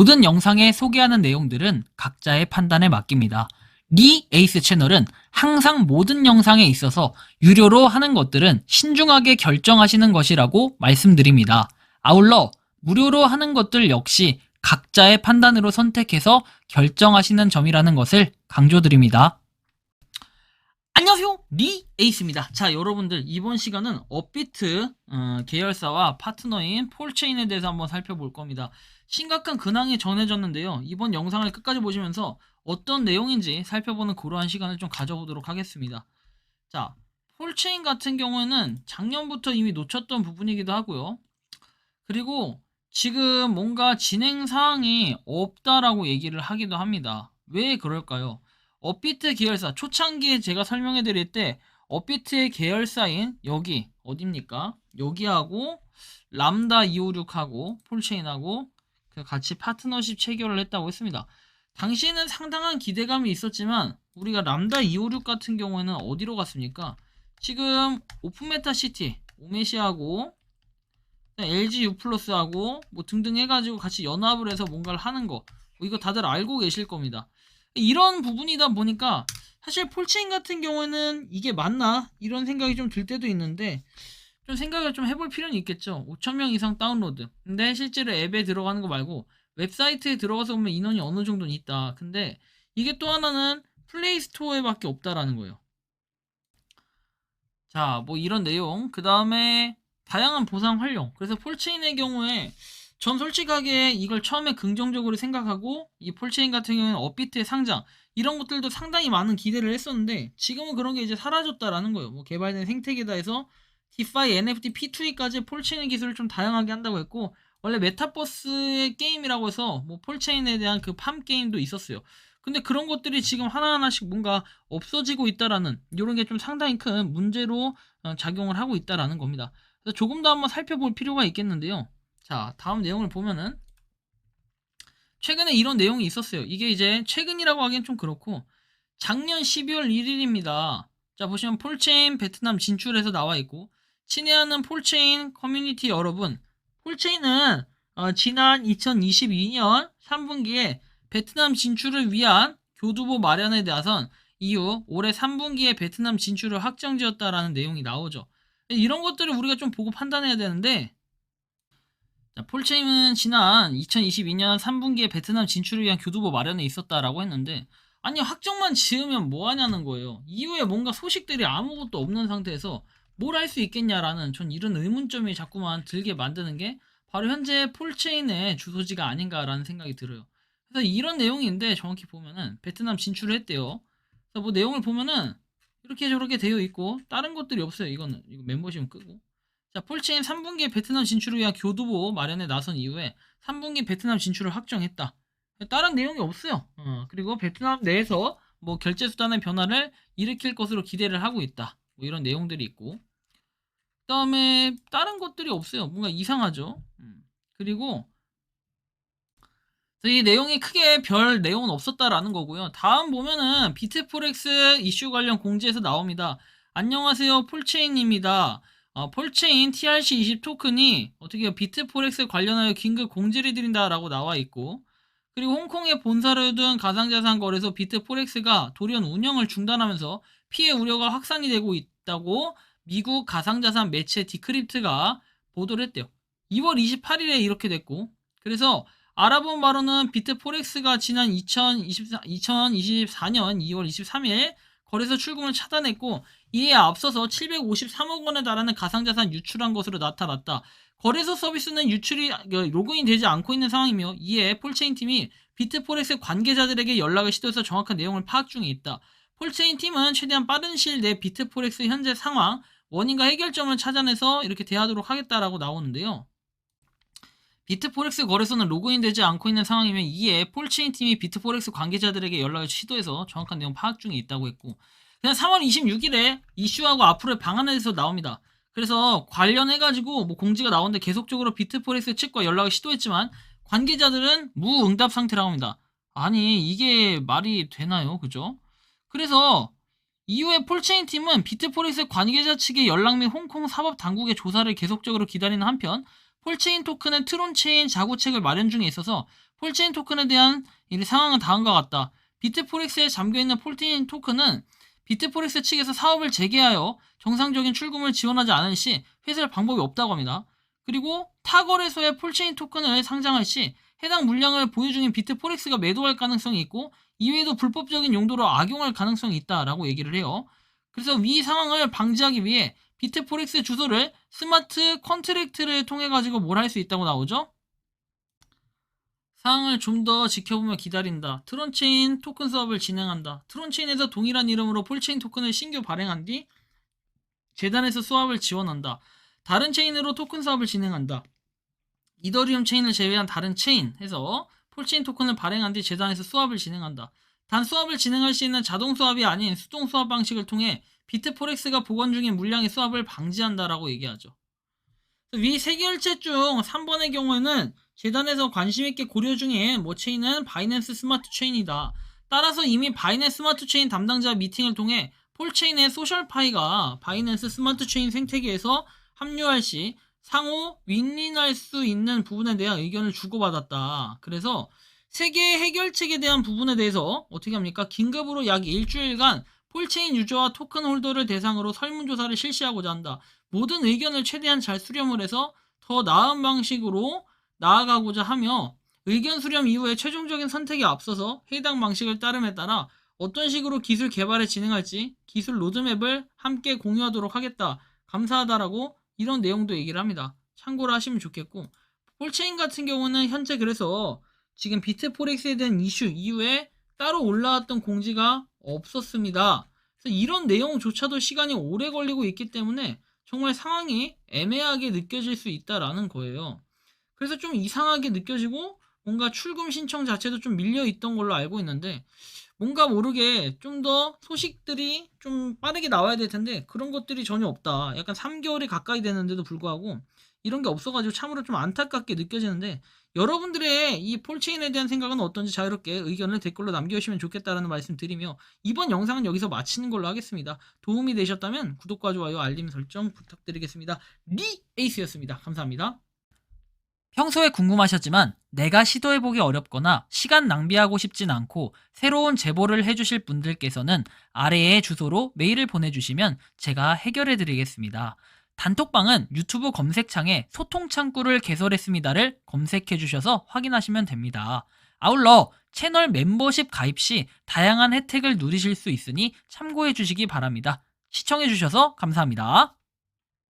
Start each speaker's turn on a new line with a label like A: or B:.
A: 모든 영상에 소개하는 내용들은 각자의 판단에 맡깁니다. 리 에이스 채널은 항상 모든 영상에 있어서 유료로 하는 것들은 신중하게 결정하시는 것이라고 말씀드립니다. 아울러 무료로 하는 것들 역시 각자의 판단으로 선택해서 결정하시는 점이라는 것을 강조드립니다. 안녕하세요, 리 에이스입니다. 자, 여러분들 이번 시간은 업비트 계열사와 파트너인 폴체인에 대해서 한번 살펴볼 겁니다. 심각한 근황이 전해졌는데요. 이번 영상을 끝까지 보시면서 어떤 내용인지 살펴보는 그러한 시간을 좀 가져보도록 하겠습니다. 자, 폴체인 같은 경우에는 작년부터 이미 놓쳤던 부분이기도 하고요. 그리고 지금 뭔가 진행 사항이 없다라고 얘기를 하기도 합니다. 왜 그럴까요? 업비트 계열사 초창기에 제가 설명해 드릴 때 업비트의 계열사인 여기 어딥니까? 여기하고 람다 256하고 폴체인하고 같이 파트너십 체결을 했다고 했습니다. 당시에는 상당한 기대감이 있었지만 우리가 람다 256 같은 경우에는 어디로 갔습니까? 지금 오픈메타시티 오메시하고 LG U+하고 뭐 등등 해가지고 같이 연합을 해서 뭔가를 하는 거 이거 다들 알고 계실 겁니다. 이런 부분이다 보니까 사실 폴체인 같은 경우에는 이게 맞나? 이런 생각이 좀 들 때도 있는데 좀 생각을 좀 해볼 필요는 있겠죠. 5,000명 이상 다운로드. 근데 실제로 앱에 들어가는 거 말고 웹사이트에 들어가서 보면 인원이 어느 정도는 있다. 근데 이게 또 하나는 플레이스토어에 밖에 없다라는 거예요. 자, 뭐 이런 내용. 그 다음에 다양한 보상 활용. 그래서 폴체인의 경우에 전 솔직하게 이걸 처음에 긍정적으로 생각하고 이 폴체인 같은 경우는 업비트의 상장 이런 것들도 상당히 많은 기대를 했었는데 지금은 그런 게 이제 사라졌다라는 거예요. 뭐 개발된 생태계다 해서 디파이, NFT, P2E까지 폴체인 기술을 좀 다양하게 한다고 했고 원래 메타버스의 게임이라고 해서 뭐 폴체인에 대한 그 팜 게임도 있었어요. 근데 그런 것들이 지금 하나하나씩 뭔가 없어지고 있다라는 이런 게 좀 상당히 큰 문제로 작용을 하고 있다라는 겁니다. 그래서 조금 더 한번 살펴볼 필요가 있겠는데요. 자, 다음 내용을 보면은 최근에 이런 내용이 있었어요. 이게 이제 최근이라고 하기엔 좀 그렇고 작년 12월 1일입니다. 자, 보시면 폴체인 베트남 진출해서 나와 있고 친애하는 폴체인 커뮤니티 여러분, 폴체인은 지난 2022년 3분기에 베트남 진출을 위한 교두보 마련에 나선 이후 올해 3분기에 베트남 진출을 확정지었다라는 내용이 나오죠. 이런 것들을 우리가 좀 보고 판단해야 되는데 자, 폴체인은 지난 2022년 3분기에 베트남 진출을 위한 교두보 마련에 있었다라고 했는데 아니 확정만 지으면 뭐 하냐는 거예요. 이후에 뭔가 소식들이 아무것도 없는 상태에서 뭘 할 수 있겠냐라는 전 이런 의문점이 자꾸만 들게 만드는 게 바로 현재 폴체인의 주소지가 아닌가라는 생각이 들어요. 그래서 이런 내용인데 정확히 보면은 베트남 진출을 했대요. 그래서 뭐 내용을 보면은 이렇게 저렇게 되어 있고 다른 것들이 없어요. 이거는 이거 멤버십 끄고 자, 폴체인 3분기 베트남 진출을 위한 교두보 마련에 나선 이후에 3분기 베트남 진출을 확정했다. 다른 내용이 없어요. 그리고 베트남 내에서 뭐 결제 수단의 변화를 일으킬 것으로 기대를 하고 있다. 뭐 이런 내용들이 있고. 그다음에 다른 것들이 없어요. 뭔가 이상하죠. 그리고 이 내용이 크게 별 내용은 없었다라는 거고요. 다음 보면은 비트포렉스 이슈 관련 공지에서 나옵니다. 안녕하세요, 폴체인입니다. 폴체인 TRC20 토큰이 어떻게 비트포렉스 관련하여 긴급 공지를 드린다라고 나와 있고, 그리고 홍콩의 본사를 둔 가상자산 거래소 비트포렉스가 돌연 운영을 중단하면서 피해 우려가 확산이 되고 있다고 미국 가상자산 매체 디크립트가 보도를 했대요. 2월 28일에 이렇게 됐고, 그래서 알아본 바로는 비트포렉스가 지난 2024년 2월 23일 거래소 출금을 차단했고 이에 앞서서 753억 원에 달하는 가상자산 유출한 것으로 나타났다. 거래소 서비스는 유출이 로그인 되지 않고 있는 상황이며 이에 폴체인 팀이 비트포렉스 관계자들에게 연락을 시도해서 정확한 내용을 파악 중에 있다. 폴체인 팀은 최대한 빠른 시일 내에 비트포렉스 현재 상황, 원인과 해결점을 찾아내서 이렇게 대하도록 하겠다라고 나오는데요. 비트포렉스 거래소는 로그인되지 않고 있는 상황이면 이에 폴체인 팀이 비트포렉스 관계자들에게 연락을 시도해서 정확한 내용 파악 중에 있다고 했고 그냥 3월 26일에 이슈하고 앞으로의 방안에 대해서 나옵니다. 그래서 관련해가지고 뭐 공지가 나오는데 계속적으로 비트포렉스 측과 연락을 시도했지만 관계자들은 무응답 상태라고 합니다. 아니 이게 말이 되나요? 그죠? 그래서 이후에 폴체인 팀은 비트포렉스 관계자 측의 연락 및 홍콩 사법 당국의 조사를 계속적으로 기다리는 한편 폴체인 토큰은 트론체인 자구책을 마련 중에 있어서 폴체인 토큰에 대한 이 상황은 다음과 같다. 비트포렉스에 잠겨있는 폴체인 토큰은 비트포렉스 측에서 사업을 재개하여 정상적인 출금을 지원하지 않은 시 회수할 방법이 없다고 합니다. 그리고 타 거래소에 폴체인 토큰을 상장할 시 해당 물량을 보유 중인 비트포렉스가 매도할 가능성이 있고 이외에도 불법적인 용도로 악용할 가능성이 있다라고 얘기를 해요. 그래서 위 상황을 방지하기 위해 비트포렉스 주소를 스마트 컨트랙트를 통해 가지고 뭘 할 수 있다고 나오죠? 사항을 좀 더 지켜보며 기다린다. 트론체인 토큰 수업을 진행한다. 트론체인에서 동일한 이름으로 폴체인 토큰을 신규 발행한 뒤 재단에서 수합을 지원한다. 다른 체인으로 토큰 수합을 진행한다. 이더리움 체인을 제외한 다른 체인 해서 폴체인 토큰을 발행한 뒤 재단에서 수합을 진행한다. 단 수합을 진행할 수 있는 자동 수합이 아닌 수동 수합 방식을 통해 비트포렉스가 보관 중인 물량의 수합을 방지한다라고 얘기하죠. 위 세 결제 중 3번의 경우에는 재단에서 관심있게 고려 중인 체인은 바이낸스 스마트 체인이다. 따라서 이미 바이낸스 스마트 체인 담당자 미팅을 통해 폴체인의 소셜파이가 바이낸스 스마트 체인 생태계에서 합류할 시 상호 윈윈할 수 있는 부분에 대한 의견을 주고받았다. 그래서 세 개의 해결책에 대한 부분에 대해서 어떻게 합니까? 긴급으로 약 일주일간 폴체인 유저와 토큰 홀더를 대상으로 설문조사를 실시하고자 한다. 모든 의견을 최대한 잘 수렴을 해서 더 나은 방식으로 나아가고자 하며 의견 수렴 이후에 최종적인 선택에 앞서서 해당 방식을 따름에 따라 어떤 식으로 기술 개발을 진행할지 기술 로드맵을 함께 공유하도록 하겠다. 감사하다라고 이런 내용도 얘기를 합니다. 참고를 하시면 좋겠고 폴체인 같은 경우는 현재 그래서 지금 비트포렉스에 대한 이슈 이후에 따로 올라왔던 공지가 없었습니다. 그래서 이런 내용조차도 시간이 오래 걸리고 있기 때문에 정말 상황이 애매하게 느껴질 수 있다라는 거예요. 그래서 좀 이상하게 느껴지고 뭔가 출금 신청 자체도 좀 밀려 있던 걸로 알고 있는데 뭔가 모르게 좀 더 소식들이 좀 빠르게 나와야 될 텐데 그런 것들이 전혀 없다. 약간 3개월이 가까이 되는데도 불구하고 이런 게 없어가지고 참으로 좀 안타깝게 느껴지는데 여러분들의 이 폴체인에 대한 생각은 어떤지 자유롭게 의견을 댓글로 남겨주시면 좋겠다라는 말씀 드리며 이번 영상은 여기서 마치는 걸로 하겠습니다. 도움이 되셨다면 구독과 좋아요 알림 설정 부탁드리겠습니다. 리 에이스였습니다. 감사합니다. 평소에 궁금하셨지만 내가 시도해보기 어렵거나 시간 낭비하고 싶진 않고 새로운 제보를 해주실 분들께서는 아래의 주소로 메일을 보내주시면 제가 해결해드리겠습니다. 단톡방은 유튜브 검색창에 소통창구를 개설했습니다를 검색해주셔서 확인하시면 됩니다. 아울러 채널 멤버십 가입 시 다양한 혜택을 누리실 수 있으니 참고해주시기 바랍니다. 시청해주셔서 감사합니다.